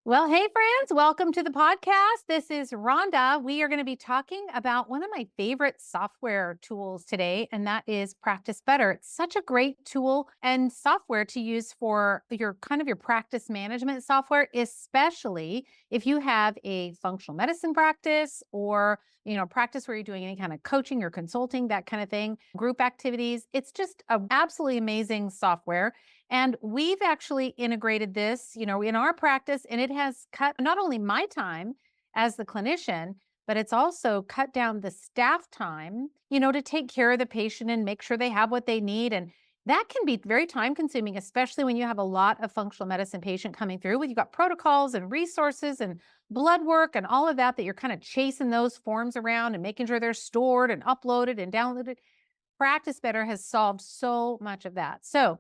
Well, hey, friends, welcome to the podcast. This is Rhonda. We are going to be talking about one of my favorite software tools today, and that is Practice Better. It's such a great tool and software to use for your your practice management software, especially if you have a functional medicine practice or practice where you're doing any kind of coaching or consulting, that kind of thing, group activities. It's just a absolutely amazing software. And we've actually integrated this, in our practice, and it has cut not only my time as the clinician, but it's also cut down the staff time, to take care of the patient and make sure they have what they need. And that can be very time consuming, especially when you have a lot of functional medicine patient coming through. You've got protocols and resources and blood work and all of that you're kind of chasing those forms around and making sure they're stored and uploaded and downloaded. Practice Better has solved so much of that. So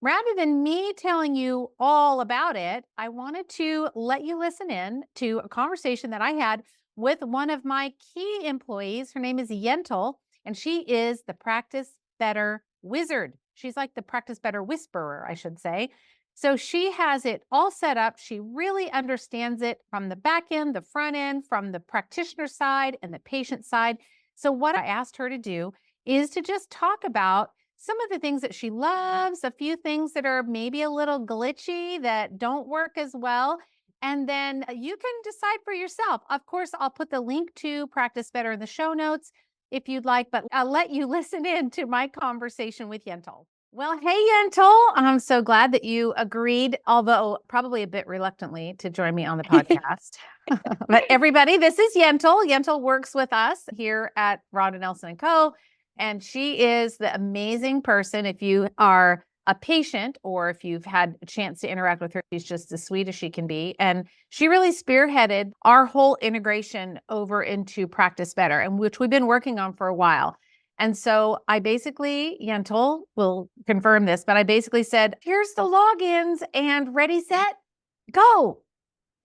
rather than me telling you all about it, I wanted to let you listen in to a conversation that I had with one of my key employees. Her name is Yentl, and she is the Practice Better wizard. She's like the Practice Better whisperer, I should say. So she has it all set up. She really understands it from the back end, the front end, from the practitioner side and the patient side. So what I asked her to do is to just talk about some of the things that she loves, a few things that are maybe a little glitchy that don't work as well. And then you can decide for yourself. Of course, I'll put the link to Practice Better in the show notes if you'd like, but I'll let you listen in to my conversation with Yentl. Well, hey, Yentl, I'm so glad that you agreed, although probably a bit reluctantly, to join me on the podcast. But everybody, this is Yentl. Yentl works with us here at Ronda Nelson & Co., and she is the amazing person. If you are a patient or if you've had a chance to interact with her, she's just as sweet as she can be. And she really spearheaded our whole integration over into Practice Better, and which we've been working on for a while. And so I basically, Yentl will confirm this, but I basically said, here's the logins and ready, set, go.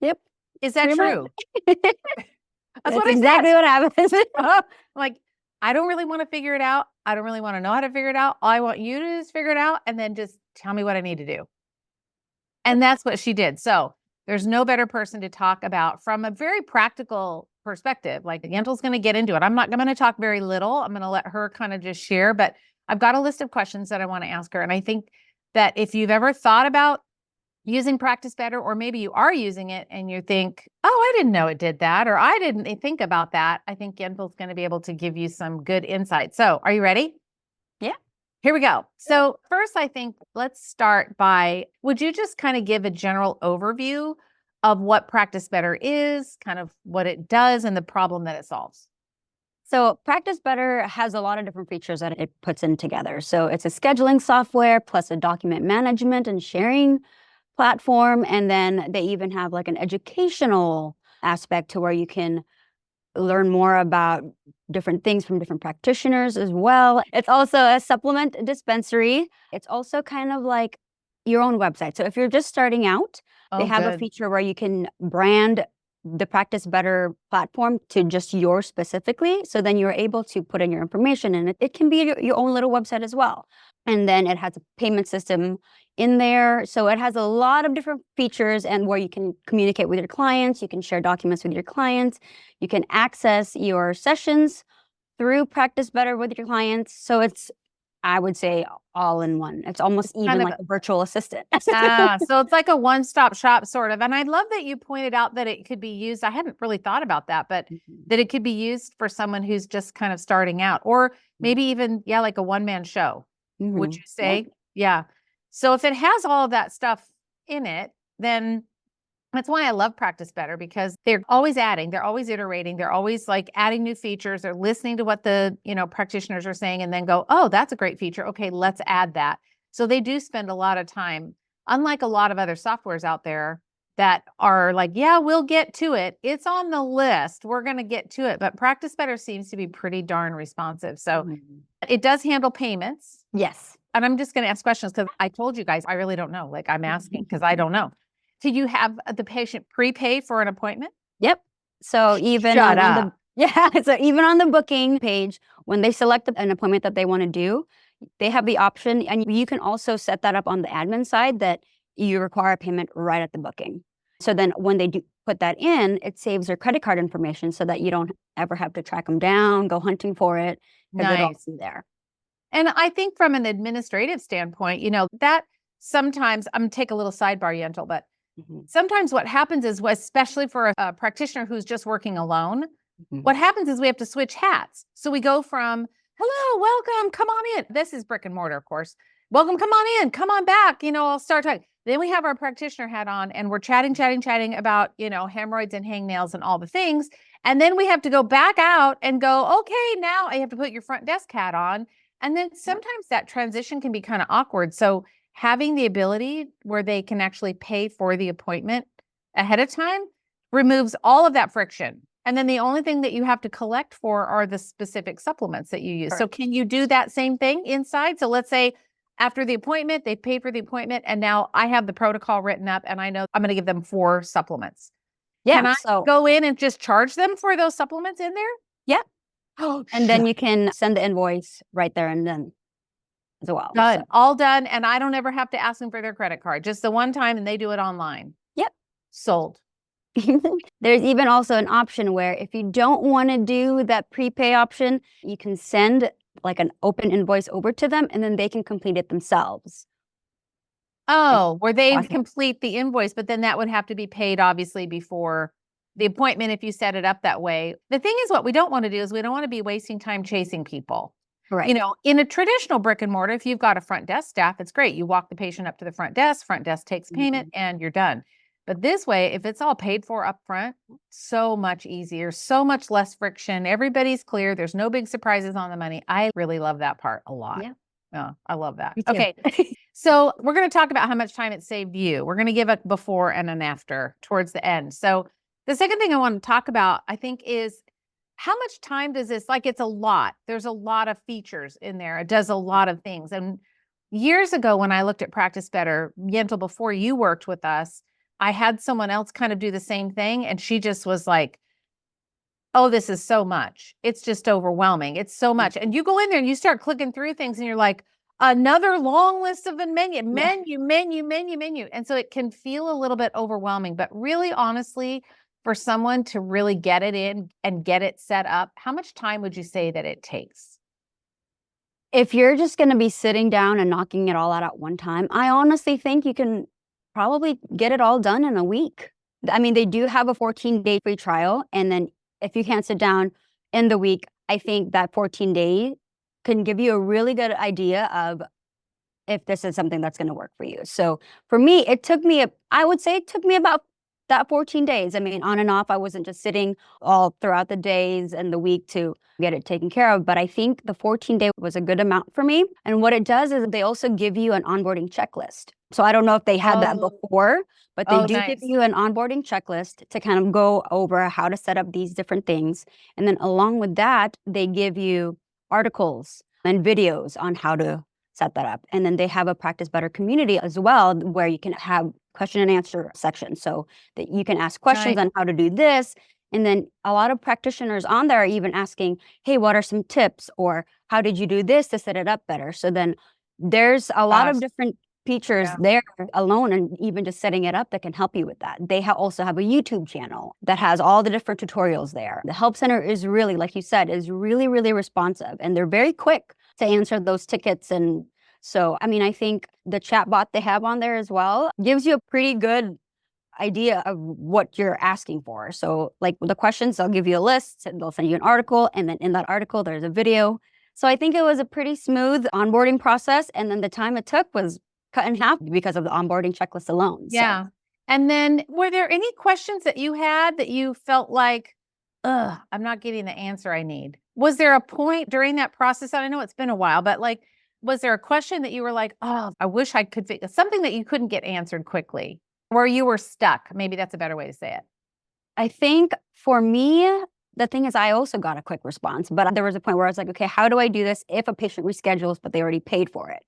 Yep. Is that true? That's exactly what happens. Like, I don't really want to figure it out. I don't really want to know how to figure it out. All I want you to do is figure it out and then just tell me what I need to do. And that's what she did. So there's no better person to talk about from a very practical perspective. Like Yentl's going to get into it. I'm going to talk very little. I'm going to let her kind of just share, but I've got a list of questions that I want to ask her. And I think that if you've ever thought about using Practice Better, or maybe you are using it and you think, oh, I didn't know it did that, or I didn't think about that, I think Yentl's going to be able to give you some good insight. So are you ready? Yeah. Here we go. So first, I think let's start by, would you just kind of give a general overview of what Practice Better is, kind of what it does and the problem that it solves? So Practice Better has a lot of different features that it puts in together. So it's a scheduling software plus a document management and sharing platform. And then they even have like an educational aspect to where you can learn more about different things from different practitioners as well. It's also a supplement dispensary. It's also kind of like your own website. So if you're just starting out, they have a feature where you can brand the Practice Better platform to just yours specifically. So then you're able to put in your information, and it can be your own little website as well. And then it has a payment system in there. So it has a lot of different features, and where you can communicate with your clients, you can share documents with your clients, you can access your sessions through Practice Better with your clients. So it's, I would say, all in one. It's almost even like a virtual assistant. So it's like a one-stop shop sort of. And I love that you pointed out that it could be used. I hadn't really thought about that, but that it could be used for someone who's just kind of starting out, or maybe even, like a one-man show. Would you say? Yeah. So if it has all of that stuff in it, then that's why I love Practice Better, because they're always adding, they're always iterating, they're always like adding new features. They're listening to what the, practitioners are saying and then go, oh, that's a great feature. Okay, let's add that. So they do spend a lot of time, unlike a lot of other softwares out there that are like, yeah, we'll get to it. It's on the list. We're going to get to it. But Practice Better seems to be pretty darn responsive. So it does handle payments. Yes. And I'm just going to ask questions because I told you guys, I really don't know. Like, I'm asking because I don't know. Do you have the patient prepay for an appointment? Yep. So even so even on the booking page, when they select an appointment that they want to do, they have the option, and you can also set that up on the admin side that you require a payment right at the booking. So then when they do put that in, it saves their credit card information so that you don't ever have to track them down, go hunting for it, because it'll Nice. be there. And I think from an administrative standpoint, that sometimes I'm gonna take a little sidebar, Yentl, but Mhm, sometimes what happens is, especially for a practitioner who's just working alone, mhm. what happens is we have to switch hats. So we go from, hello, welcome, come on in. This is brick and mortar, of course. Welcome, come on in, come on back. I'll start talking. Then we have our practitioner hat on and we're chatting about, hemorrhoids and hangnails and all the things. And then we have to go back out and go, okay, now I have to put your front desk hat on. And then sometimes that transition can be kind of awkward. So having the ability where they can actually pay for the appointment ahead of time removes all of that friction. And then the only thing that you have to collect for are the specific supplements that you use. So Correct. can you do that same thing inside? So let's say after the appointment, they paid for the appointment, and now I have the protocol written up and I know I'm going to give them 4 supplements. Can Yeah, I so go in and just charge them for those supplements in there? yeah, Oh, and then shut. you can send the invoice right there and then as well, so Done. All done. And I don't ever have to ask them for their credit card. Just the one time and they do it online. yep. Sold. There's even also an option where if you don't wanna do that prepay option, you can send, like, an open invoice over to them, and then they can complete it themselves. It's Oh, where they awesome. complete the invoice, but then that would have to be paid obviously before the appointment if you set it up that way. The thing is, what we don't want to do is we don't want to be wasting time chasing people. Right. In a traditional brick and mortar, if you've got a front desk staff, it's great. You walk the patient up to the front desk takes payment, Mhm. and you're done. But this way, if it's all paid for up front, so much easier, so much less friction. Everybody's clear. There's no big surprises on the money. I really love that part a lot. Yeah, Oh, I love that. me too. Okay. So we're going to talk about how much time it saved you. We're going to give a before and an after towards the end. So the second thing I want to talk about, I think, is how much time does this, like, it's a lot. There's a lot of features in there. It does a lot of things. And years ago, when I looked at Practice Better, Yentel, before you worked with us, I had someone else kind of do the same thing. And she just was like, oh, this is so much. It's just overwhelming. It's so much. And you go in there and you start clicking through things and you're like, another long list of a menu, Yeah. menu, menu, menu, menu. And so it can feel a little bit overwhelming, but really honestly, for someone to really get it in and get it set up, how much time would you say that it takes? If you're just gonna be sitting down and knocking it all out at one time, I honestly think you can probably get it all done in a week. I mean, they do have a 14-day free trial, and then if you can't sit down in the week, I think that 14-day can give you a really good idea of if this is something that's gonna work for you. So, for me, I would say it took me about that 14 days. I mean, on and off, I wasn't just sitting all throughout the days and the week to get it taken care of, but I think the 14-day was a good amount for me, and what it does is they also give you an onboarding checklist. So, I don't know if they had that Oh, before, but they oh, do give nice. you an onboarding checklist to kind of go over how to set up these different things, and then along with that, they give you articles and videos on how to set that up. And then they have a Practice Better community as well, where you can have question and answer section so that you can ask questions Nice. on how to do this. And then a lot of practitioners on there are even asking, hey, what are some tips? Or how did you do this to set it up better? So then there's a lot Gosh. of different features Yeah. there alone and even just setting it up that can help you with that. They also have a YouTube channel that has all the different tutorials there. The help center is really, like you said, is really, really responsive, and they're very quick to answer those tickets. And so, I mean, I think the chat bot they have on there as well gives you a pretty good idea of what you're asking for. So, like the questions, they'll give you a list, and they'll send you an article, and then in that article, there's a video. So, I think it was a pretty smooth onboarding process. And then the time it took was cut in half because of the onboarding checklist alone. So, Yeah. And then were there any questions that you had that you felt like, ugh, I'm not getting the answer I need? Was there a point during that process? And I know it's been a while, but like, was there a question that you were like, oh, I wish I could figure something that you couldn't get answered quickly, where you were stuck? Maybe that's a better way to say it. I think for me, the thing is, I also got a quick response, but there was a point where I was like, okay, how do I do this if a patient reschedules, but they already paid for it?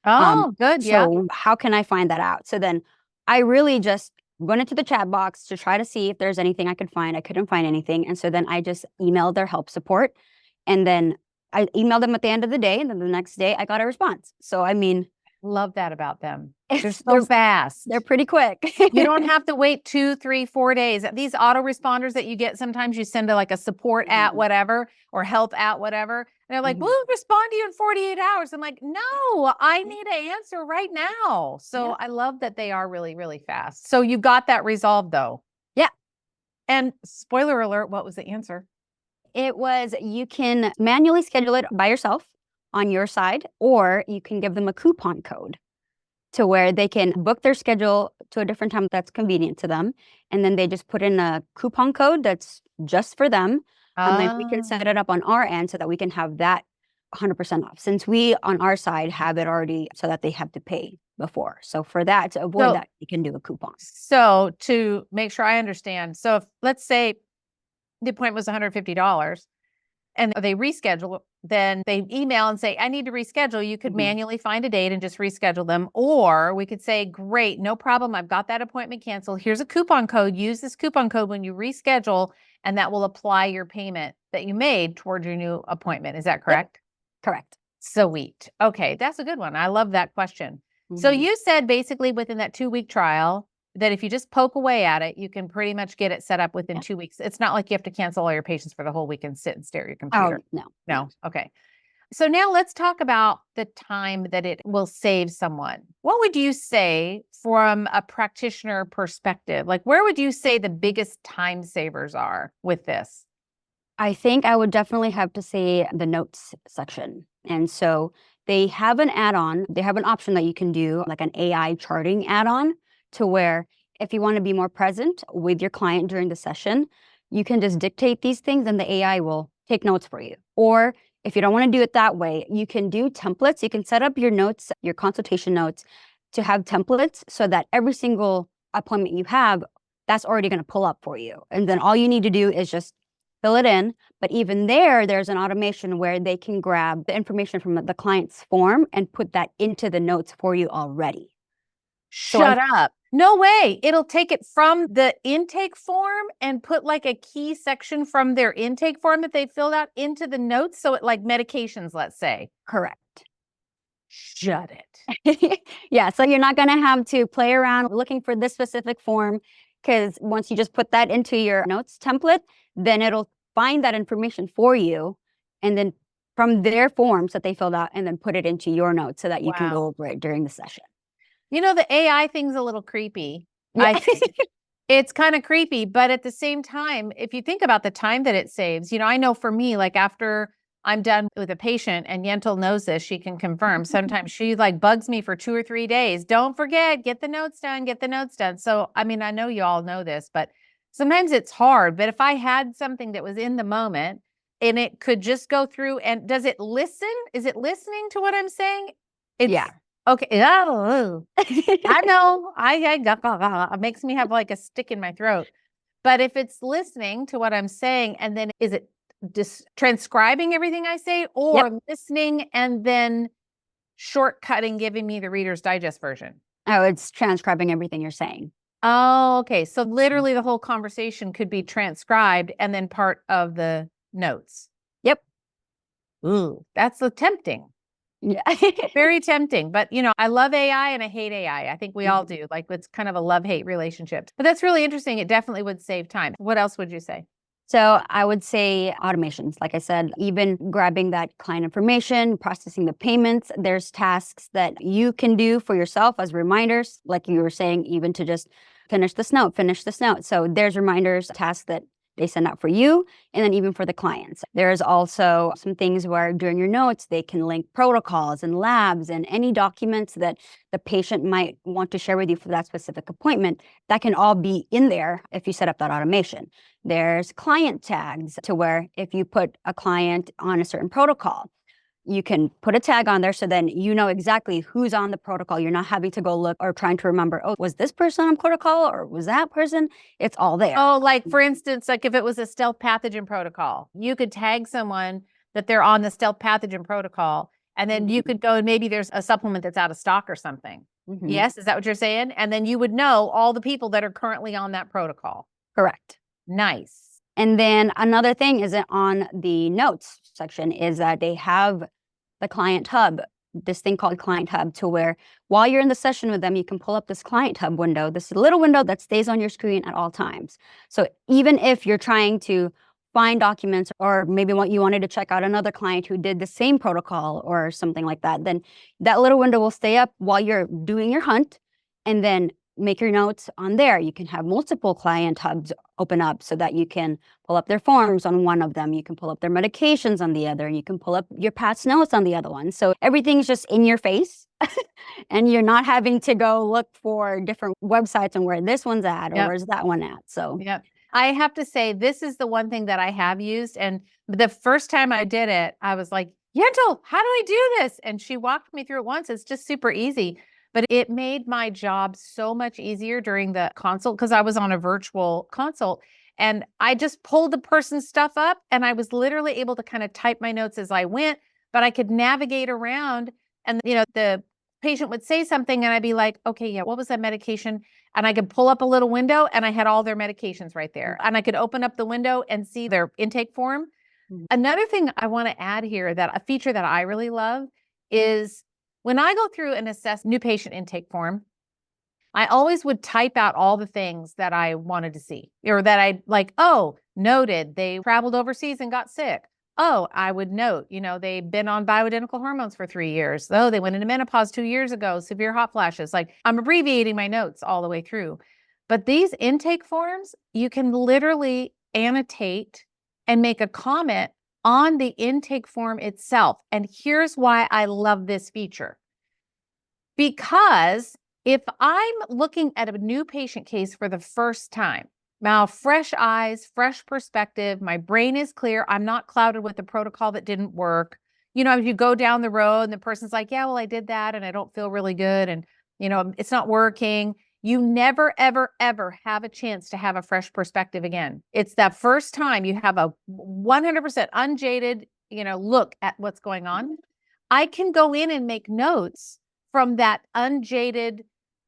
Oh, good. Yeah. So how can I find that out? So then I really just went into the chat box to try to see if there's anything I could find. I couldn't find anything. And so then I just emailed their help support. And then I emailed them at the end of the day. And then the next day I got a response. So, I mean, Love that about them. They're so fast. They're pretty quick. You don't have to wait 2, 3, 4 days. These autoresponders that you get, sometimes you send to like a support at whatever or help at whatever. And they're like, we'll respond to you in 48 hours. I'm like, no, I need an answer right now. So I love that they are really, really fast. So you got that resolved though. Yeah. And spoiler alert, what was the answer? It was, you can manually schedule it by yourself on your side, or you can give them a coupon code to where they can book their schedule to a different time that's convenient to them. And then they just put in a coupon code that's just for them. And then we can set it up on our end so that we can have that 100% off. Since we on our side have it already so that they have to pay before. So for that, to avoid that, you can do a coupon. So to make sure I understand, so if let's say the appointment was $150 and they reschedule, then they email and say, I need to reschedule. You could manually find a date and just reschedule them. Or we could say, great, no problem. I've got that appointment canceled. Here's a coupon code. Use this coupon code when you reschedule, and that will apply your payment that you made towards your new appointment. Is that correct? Yep. Correct. Sweet. Okay, that's a good one. I love that question. So you said basically within that 2-week trial that if you just poke away at it, you can pretty much get it set up within 2 weeks. It's not like you have to cancel all your patients for the whole week and sit and stare at your computer. Oh, no. No. Okay. So now let's talk about the time that it will save someone. What would you say from a practitioner perspective? Like, where would you say the biggest time savers are with this? I think I would definitely have to say the notes section. And so they have an add-on, they have an option that you can do, like an AI charting add-on, to where if you want to be more present with your client during the session, you can just dictate these things and the AI will take notes for you. Or if you don't want to do it that way, you can do templates. You can set up your notes, your consultation notes, to have templates so that every single appointment you have, that's already going to pull up for you. And then all you need to do is just fill it in. But even there's an automation where they can grab the information from the client's form and put that into the notes for you already. Shut up. No way. It'll take it from the intake form and put like a key section from their intake form that they filled out into the notes. So it like medications, let's say. Correct. Shut it. Yeah. So you're not going to have to play around looking for this specific form, because once you just put that into your notes template, then it'll find that information for you. And then from their forms that they filled out, and then put it into your notes so that you can go over it during the session. You know, the AI thing's a little creepy. I think it's kind of creepy, but at the same time, if you think about the time that it saves, I know for me, like after I'm done with a patient, and Yentl knows this, she can confirm, sometimes she like bugs me for 2 or 3 days. Don't forget, get the notes done, get the notes done. So, I mean, I know you all know this, but sometimes it's hard. But if I had something that was in the moment and it could just go through, and does it listen? Is it listening to what I'm saying? Yeah. Okay. I know. It makes me have like a stick in my throat. But if it's listening to what I'm saying, and then is it just transcribing everything I say, or listening and then shortcutting, giving me the Reader's Digest version? Oh, it's transcribing everything you're saying. Oh, okay. So literally the whole conversation could be transcribed and then part of the notes. Yep. Ooh, that's tempting. Yeah. Very tempting. But, I love AI and I hate AI. I think we all do. Like, it's kind of a love-hate relationship. But that's really interesting. It definitely would save time. What else would you say? So I would say automations. Like I said, even grabbing that client information, processing the payments, there's tasks that you can do for yourself as reminders, like you were saying, even to just finish this note, finish this note. So there's reminders, tasks that they send out for you, and then even for the clients. There's also some things where during your notes, they can link protocols and labs and any documents that the patient might want to share with you for that specific appointment. That can all be in there if you set up that automation. There's client tags, to where if you put a client on a certain protocol, you can put a tag on there so then you know exactly who's on the protocol. You're not having to go look or trying to remember, oh, was this person on protocol or was that person? It's all there. Oh, like for instance, like if it was a stealth pathogen protocol, you could tag someone that they're on the stealth pathogen protocol, and then you could go and maybe there's a supplement that's out of stock or something. Yes, is that what you're saying? And then you would know all the people that are currently on that protocol. Correct. Nice. And then another thing is that on the notes section is that they have the client hub this thing called Client Hub, to where while you're in the session with them, you can pull up this Client Hub window, this little window that stays on your screen at all times. So even if you're trying to find documents, or maybe you wanted to check out another client who did the same protocol or something like that, then that little window will stay up while you're doing your hunt, and then make your notes on there. You can have multiple Client Hubs open up so that you can pull up their forms on one of them. You can pull up their medications on the other. You can pull up your past notes on the other one. So everything's just in your face and you're not having to go look for different websites and where this one's at or where's that one at. So yep. I have to say, this is the one thing that I have used. And the first time I did it, I was like, Yentl, how do I do this? And she walked me through it once. It's just super easy. But it made my job so much easier during the consult, because I was on a virtual consult. And I just pulled the person's stuff up, and I was literally able to kind of type my notes as I went, but I could navigate around. And, the patient would say something and I'd be like, okay, yeah, what was that medication? And I could pull up a little window and I had all their medications right there. And I could open up the window and see their intake form. Another thing I want to add here, that a feature that I really love, is when I go through and assess new patient intake form, I always would type out all the things that I wanted to see, or that I like, oh, noted they traveled overseas and got sick. Oh, I would note, they've been on bioidentical hormones for 3 years. Oh, they went into menopause 2 years ago, severe hot flashes. Like, I'm abbreviating my notes all the way through. But these intake forms, you can literally annotate and make a comment on the intake form itself. And here's why I love this feature. Because if I'm looking at a new patient case for the first time, now fresh eyes, fresh perspective, my brain is clear, I'm not clouded with the protocol that didn't work. If you go down the road and the person's like, yeah, well, I did that and I don't feel really good and, it's not working. You never, ever, ever have a chance to have a fresh perspective again. It's that first time you have a 100% unjaded, look at what's going on. I can go in and make notes from that unjaded,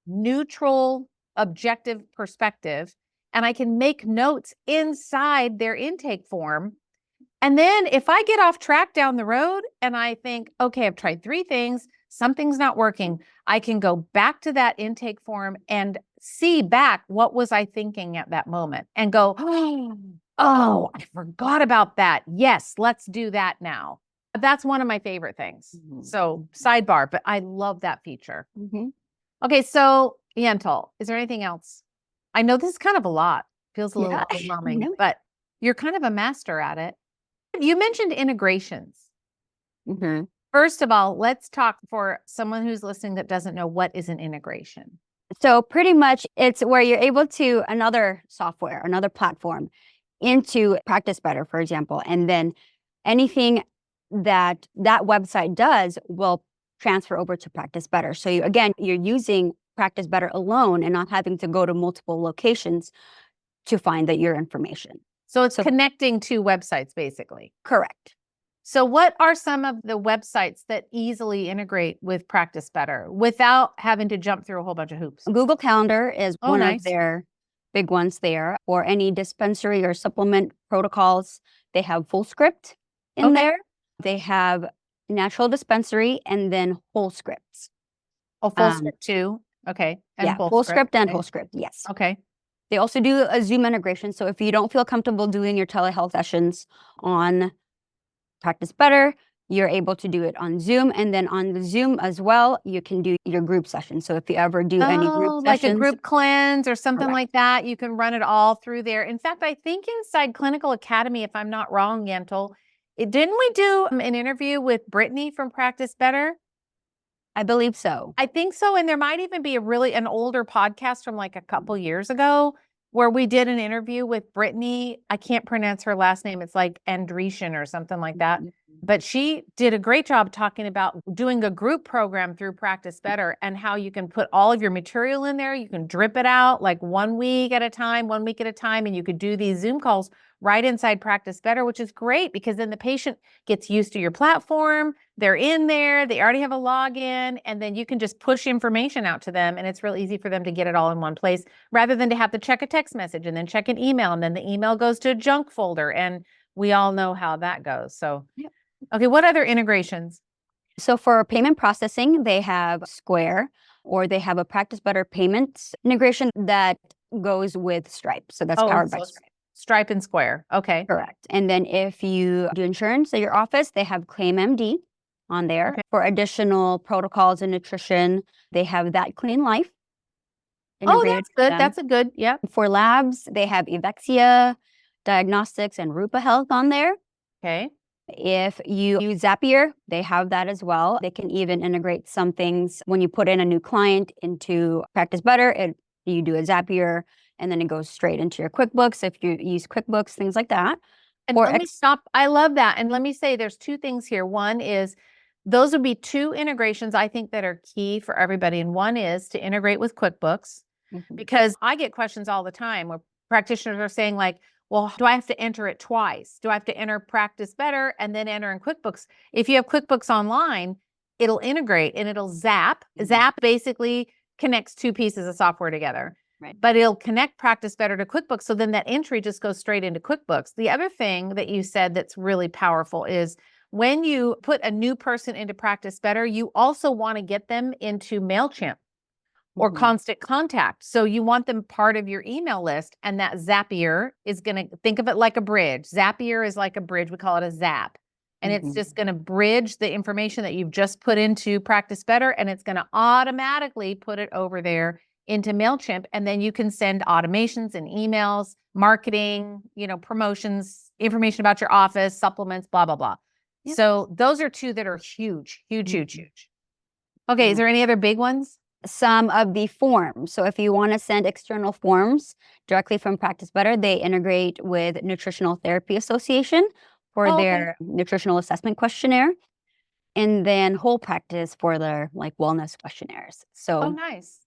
neutral, objective perspective, and I can make notes inside their intake form. And then if I get off track down the road and I think, okay, I've tried 3 things, something's not working, I can go back to that intake form and see back what was I thinking at that moment and go, oh, I forgot about that. Yes, let's do that now. That's one of my favorite things. So sidebar, but I love that feature. Okay, so Yentl, is there anything else? I know this is kind of a lot. Feels a little overwhelming, but you're kind of a master at it. You mentioned integrations. First of all, let's talk for someone who's listening that doesn't know, what is an integration? So pretty much it's where you're able to another software, another platform into Practice Better, for example, and then anything that website does will transfer over to Practice Better. So you're using Practice Better alone and not having to go to multiple locations to find your information. So it's connecting 2 websites, basically. Correct. So what are some of the websites that easily integrate with Practice Better without having to jump through a whole bunch of hoops? Google Calendar is one of their big ones there. For any dispensary or supplement protocols, they have FullScript in there. They have Natural Dispensary and then WholeScripts. Oh, FullScript too? Okay. And FullScript and WholeScript, yes. Okay. They also do a Zoom integration. So if you don't feel comfortable doing your telehealth sessions on Practice Better, you're able to do it on Zoom. And then on the Zoom as well, you can do your group sessions. So if you ever do any group like sessions, a group cleanse or something like that, you can run it all through there. In fact, I think inside Clinical Academy, if I'm not wrong, Yentl, didn't we do an interview with Brittany from Practice Better? I believe so. I think so. And there might even be an older podcast from like a couple years ago where we did an interview with Brittany. I can't pronounce her last name. It's like Andresian or something like that. But she did a great job talking about doing a group program through Practice Better and how you can put all of your material in there. You can drip it out like 1 week at a time, and you could do these Zoom calls right inside Practice Better, which is great because then the patient gets used to your platform. They're in there, they already have a login, and then you can just push information out to them. And it's real easy for them to get it all in one place rather than to have to check a text message and then check an email. And then the email goes to a junk folder. And we all know how that goes. So, okay, what other integrations? So for payment processing, they have Square, or they have a Practice Better payments integration that goes with Stripe. So that's Oh, powered by so Stripe. Stripe and Square. Okay. Correct. And then if you do insurance at your office, they have ClaimMD on there. Okay. For additional protocols and nutrition, they have That Clean Life Oh, integrated that's with good. them. That's a good, yeah. For labs, they have Evexia, Diagnostics, and Rupa Health on there. Okay. If you use Zapier, they have that as well. They can even integrate some things when you put in a new client into Practice Better. You do a Zapier, and then it goes straight into your QuickBooks if you use QuickBooks, things like that. And let me stop. I love that. And let me say there's two things here. One is those would be two integrations I think that are key for everybody. And one is to integrate with QuickBooks, because I get questions all the time where practitioners are saying like, well, do I have to enter it twice? Do I have to enter Practice Better and then enter in QuickBooks? If you have QuickBooks Online, it'll integrate and it'll zap. Zap basically connects two pieces of software together. Right. But it'll connect Practice Better to QuickBooks. So then that entry just goes straight into QuickBooks. The other thing that you said that's really powerful is when you put a new person into Practice Better, you also want to get them into MailChimp or Constant Contact. So you want them part of your email list. And that Zapier is going to think of it like a bridge. Zapier is like a bridge. We call it a zap. And it's just going to bridge the information that you've just put into Practice Better. And it's going to automatically put it over there into MailChimp. And then you can send automations and emails, marketing, promotions, information about your office, supplements, blah, blah, blah. Yep. So those are two that are huge, huge, huge, huge. Okay. Is there any other big ones? Some of the forms. So if you want to send external forms directly from Practice Better, they integrate with Nutritional Therapy Association for their nutritional assessment questionnaire, and then Whole Practice for their wellness questionnaires. So nice.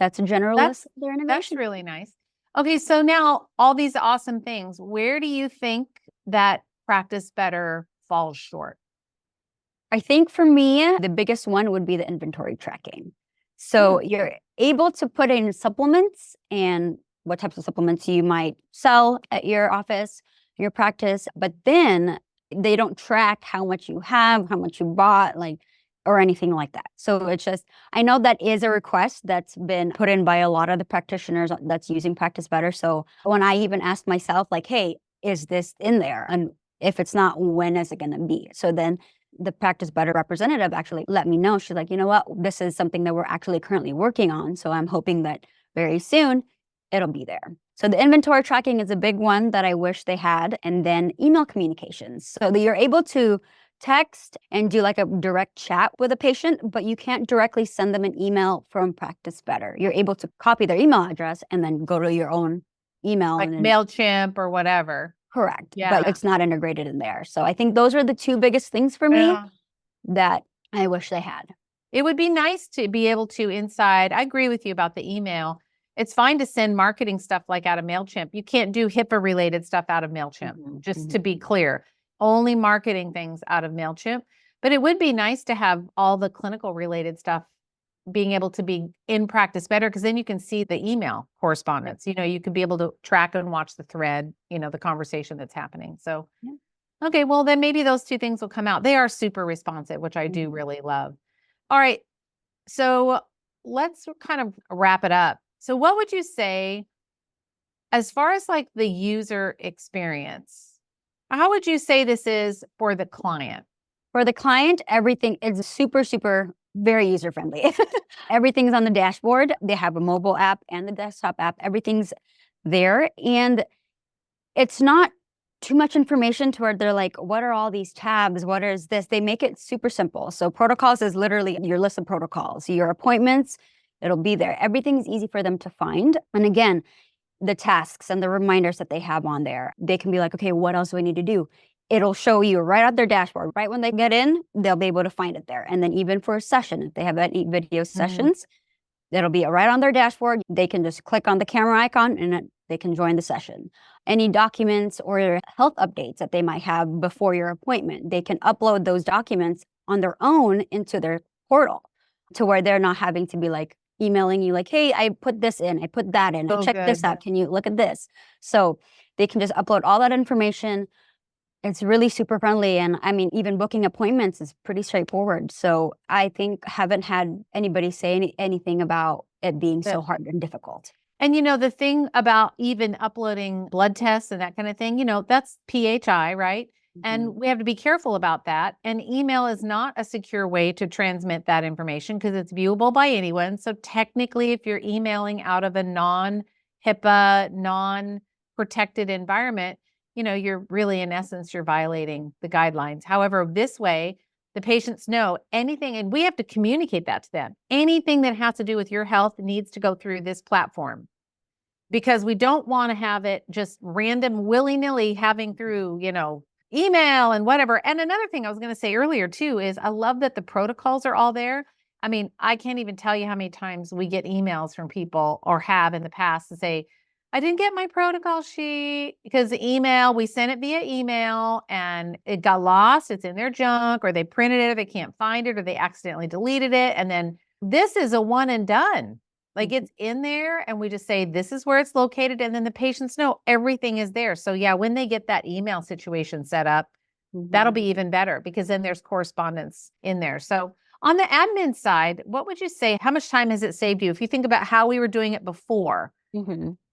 That's a general list of their innovation. That's really nice. Okay, so now all these awesome things, where do you think that Practice Better falls short? I think for me, the biggest one would be the inventory tracking. So you're able to put in supplements and what types of supplements you might sell at your office, your practice, but then they don't track how much you have, how much you bought, or anything like that. So it's just, I know that is a request that's been put in by a lot of the practitioners that's using Practice Better. So when I even asked myself, hey, is this in there? And if it's not, when is it going to be? So then the Practice Better representative actually let me know. She's like, you know what? This is something that we're actually currently working on. So I'm hoping that very soon it'll be there. So the inventory tracking is a big one that I wish they had. And then email communications. So that you're able to text and do a direct chat with a patient, but you can't directly send them an email from Practice Better. You're able to copy their email address and then go to your own email. Like MailChimp or whatever. Correct. Yeah. But it's not integrated in there. So I think those are the two biggest things for me that I wish they had. It would be nice to be able to inside. I agree with you about the email. It's fine to send marketing stuff out of MailChimp. You can't do HIPAA related stuff out of MailChimp, just to be clear. Only marketing things out of MailChimp. But it would be nice to have all the clinical related stuff being able to be in Practice Better, because then you can see the email correspondence. You could be able to track and watch the thread, the conversation that's happening. So, okay, well, then maybe those two things will come out. They are super responsive, which I do really love. All right. So let's kind of wrap it up. So what would you say as far as the user experience? How would you say this is for the client? For the client, everything is super, super, very user-friendly. Everything's on the dashboard. They have a mobile app and the desktop app. Everything's there. And it's not too much information to where they're like, what are all these tabs? What is this? They make it super simple. So protocols is literally your list of protocols. Your appointments, it'll be there. Everything's easy for them to find. And again, the tasks and the reminders that they have on there, they can be like, okay, what else do I need to do? It'll show you right out their dashboard. Right when they get in, they'll be able to find it there. And then even for a session, if they have any video sessions, it'll be right on their dashboard. They can just click on the camera icon and they can join the session. Any documents or health updates that they might have before your appointment, they can upload those documents on their own into their portal to where they're not having to be emailing you hey, I put this in, I put that in, check this out, can you look at this? So they can just upload all that information. It's really super friendly. And I mean, even booking appointments is pretty straightforward. So I think haven't had anybody say anything about it being so hard and difficult. And the thing about even uploading blood tests and that kind of thing, that's PHI, right? And we have to be careful about that. And email is not a secure way to transmit that information because it's viewable by anyone. So technically, if you're emailing out of a non-HIPAA, non-protected environment, you're really, in essence, you're violating the guidelines. However, this way, the patients know anything, and we have to communicate that to them. Anything that has to do with your health needs to go through this platform because we don't want to have it just random willy-nilly having through, email and whatever. And another thing I was going to say earlier too is I love that the protocols are all there. I mean, I can't even tell you how many times we get emails from people or have in the past to say, I didn't get my protocol sheet because we sent it via email and it got lost. It's in their junk or they printed it or they can't find it or they accidentally deleted it. And then this is a one and done. Like it's in there and we just say, this is where it's located. And then the patients know everything is there. So yeah, when they get that email situation set up, that'll be even better because then there's correspondence in there. So on the admin side, what would you say? How much time has it saved you? If you think about how we were doing it before,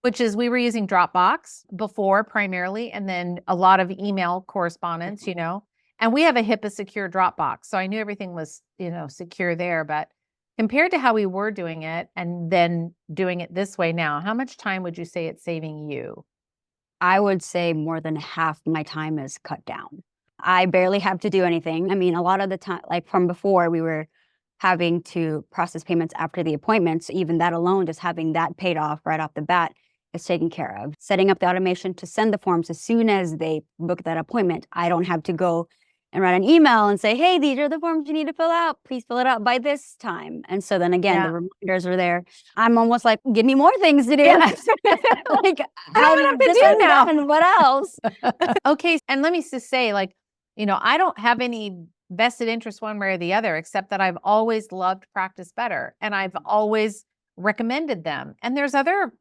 which is we were using Dropbox before primarily, and then a lot of email correspondence, and we have a HIPAA secure Dropbox. So I knew everything was, secure there, but compared to how we were doing it and then doing it this way now, how much time would you say it's saving you? I would say more than half my time is cut down. I barely have to do anything. I mean, a lot of the time, like from before, we were having to process payments after the appointment. So even that alone, just having that paid off right off the bat is taken care of. Setting up the automation to send the forms as soon as they book that appointment. I don't have to go and write an email and say, hey, these are the forms you need to fill out. Please fill it out by this time. And so then again, the reminders are there. I'm almost like, give me more things to do. Yeah. Like, I don't have to do now. And what else? Okay. And let me just say, I don't have any vested interest one way or the other, except that I've always loved Practice Better and I've always recommended them. And there's other,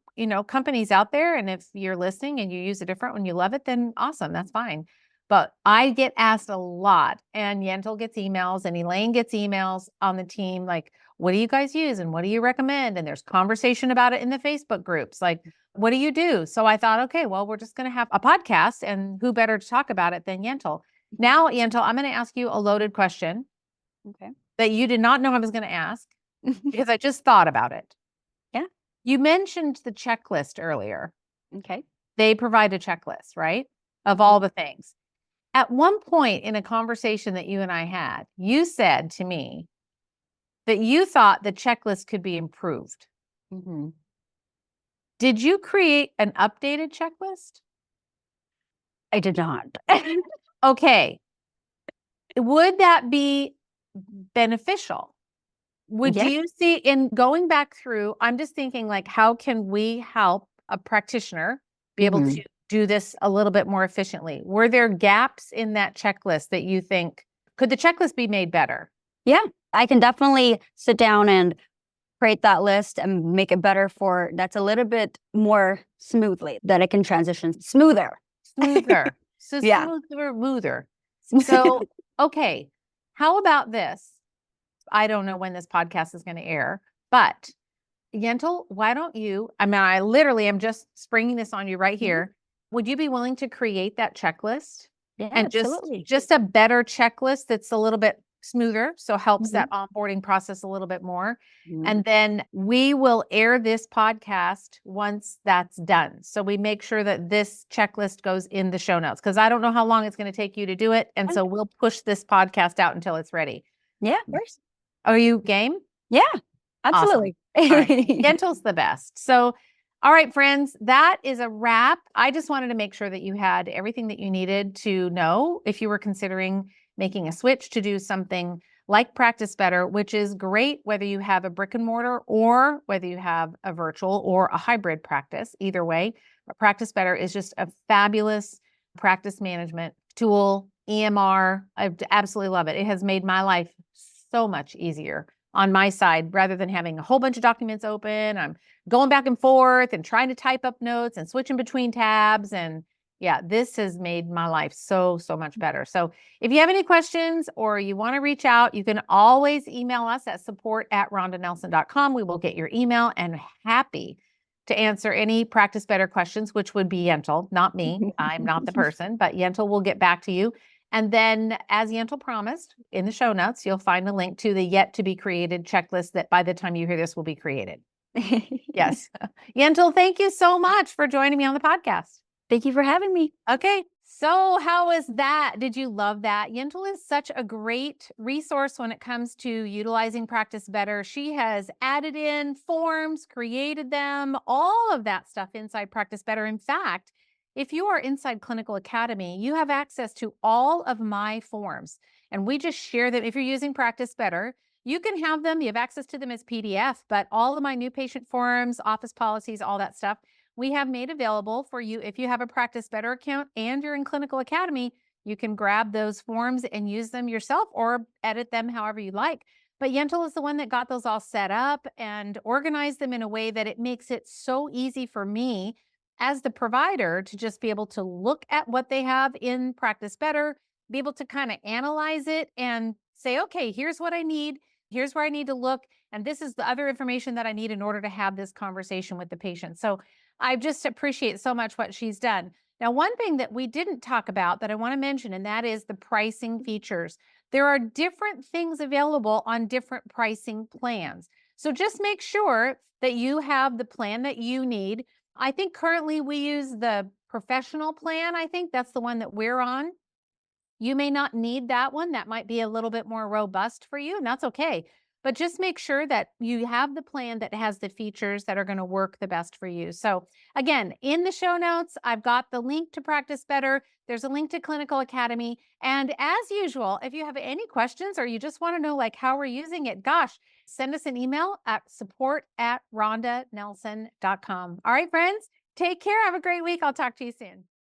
companies out there. And if you're listening and you use a different one, you love it, then awesome. That's fine. But I get asked a lot, and Yentl gets emails, and Elaine gets emails on the team, like, what do you guys use and what do you recommend? And there's conversation about it in the Facebook groups, like, what do you do? So I thought, okay, well, we're just going to have a podcast, and who better to talk about it than Yentl? Now, Yentl, I'm going to ask you a loaded question that you did not know I was going to ask because I just thought about it. Yeah. You mentioned the checklist earlier. Okay. They provide a checklist, right, of all the things. At one point in a conversation that you and I had, you said to me that you thought the checklist could be improved. Did you create an updated checklist? I did not. Okay. Would that be beneficial? Would you see in going back through, I'm just thinking like, how can we help a practitioner be able to do this a little bit more efficiently? Were there gaps in that checklist that you think, could the checklist be made better? Yeah, I can definitely sit down and create that list and make it better that's a little bit more smoothly, that it can transition smoother. So smoother. So, okay. How about this? I don't know when this podcast is going to air, but Yentl, why don't you, I literally am just springing this on you right here. Would you be willing to create that checklist? Yeah, and absolutely. just a better checklist that's a little bit smoother, so helps that onboarding process a little bit more. And then we will air this podcast once that's done. So we make sure that this checklist goes in the show notes because I don't know how long it's going to take you to do it. And so we'll push this podcast out until it's ready. Yeah, of course. Are you game? Yeah, absolutely. Awesome. All right. Yentl's the best. So, all right, friends, that is a wrap. I just wanted to make sure that you had everything that you needed to know if you were considering making a switch to do something like Practice Better, which is great whether you have a brick and mortar or whether you have a virtual or a hybrid practice. Either way, but Practice Better is just a fabulous practice management tool, EMR. I absolutely love it. It has made my life so much easier on my side rather than having a whole bunch of documents open. I'm going back and forth and trying to type up notes and switching between tabs. And, Yeah, this has made my life so, so much better. So if you have any questions or you want to reach out, you can always email us at support@rondanelson.com. We will get your email and happy to answer any Practice Better questions, which would be Yentl, not me. I'm not the person, but Yentl will get back to you. And then, as Yentl promised, in the show notes, you'll find a link to the yet to be created checklist that by the time you hear this will be created. Yes. Yentl, thank you so much for joining me on the podcast. Thank you for having me. Okay. So how was that? Did you love that? Yentl is such a great resource when it comes to utilizing Practice Better. She has added in forms, created them, all of that stuff inside Practice Better. In fact, if you are inside Clinical Academy, you have access to all of my forms, and we just share them. If you're using Practice Better, you can have them. You have access to them as PDF, but all of my new patient forms, office policies, all that stuff, we have made available for you. If you have a Practice Better account and you're in Clinical Academy, you can grab those forms and use them yourself or edit them however you like. But Yentl is the one that got those all set up and organized them in a way that it makes it so easy for me as the provider to just be able to look at what they have in Practice Better, be able to kind of analyze it and say, okay, here's what I need. Here's where I need to look. And this is the other information that I need in order to have this conversation with the patient. So I just appreciate so much what she's done. Now, one thing that we didn't talk about that I want to mention, and that is the pricing features. There are different things available on different pricing plans. So just make sure that you have the plan that you need. I think currently we use the professional plan. I think that's the one that we're on. You may not need that one. That might be a little bit more robust for you, and that's okay. But just make sure that you have the plan that has the features that are going to work the best for you. So again, in the show notes, I've got the link to Practice Better. There's a link to Clinical Academy. And as usual, if you have any questions or you just want to know like how we're using it, gosh, send us an email at support@rondanelson.com. All right, friends, take care. Have a great week. I'll talk to you soon.